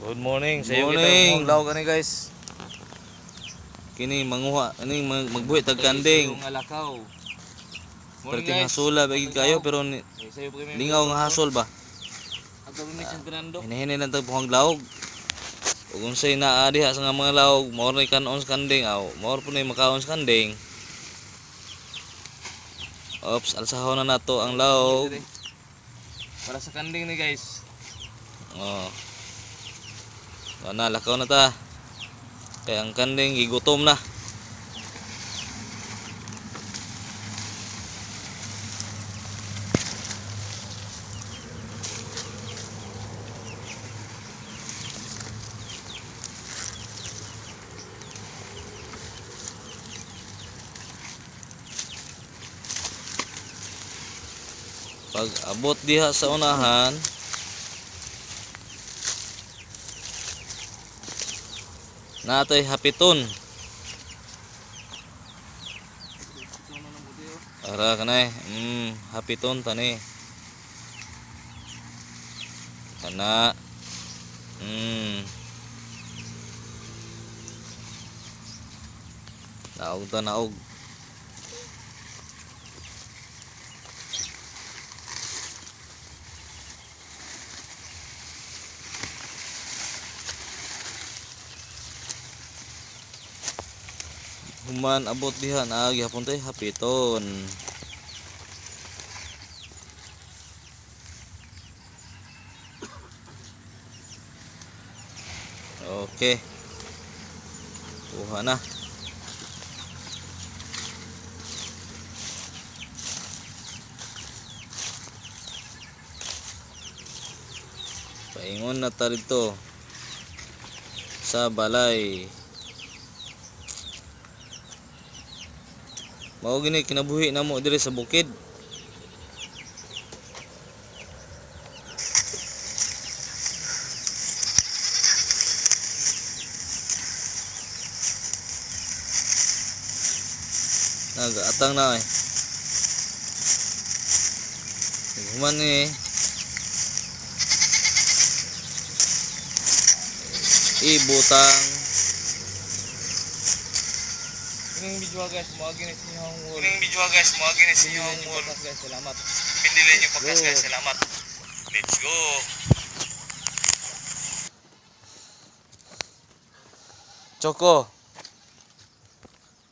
Good morning. Sa iyo Morning. kita mong gani guys. Kini manguha ani magbuhi tag kanding. Yung alakaw. Morning Perting guys. hasula bagi kayo pero Sa iyo kami. lingaw nga hasol ba. Ato ni San Fernando. Hinihini lang tag puhang lawog. Ug unsay naa diha sa nga mga lawog, mao ni kanon sa kanding aw. Mao po ni makaon sa kanding. Oops, alsahon na nato ang lawog. Para sa kanding ni guys. Oh. Na lakaw na ta. Kaya ang kanding gigutom na. Pag abot diha sa unahan, natay hapiton. Ara kanay, hapiton tani. Kana. Naog ta naog. Human abot diha na gyapon tay hapiton. Okay. Kuha na. Paingon na ta dito sa balay. Mao gini kinabuhi namo diri sa bukid. Nagaatang na eh. Human ni ibutang. Ining video guys, mo gini sa inyong wall. Guys, salamat. Pinili niyo podcast guys, salamat. Let's go. Choco.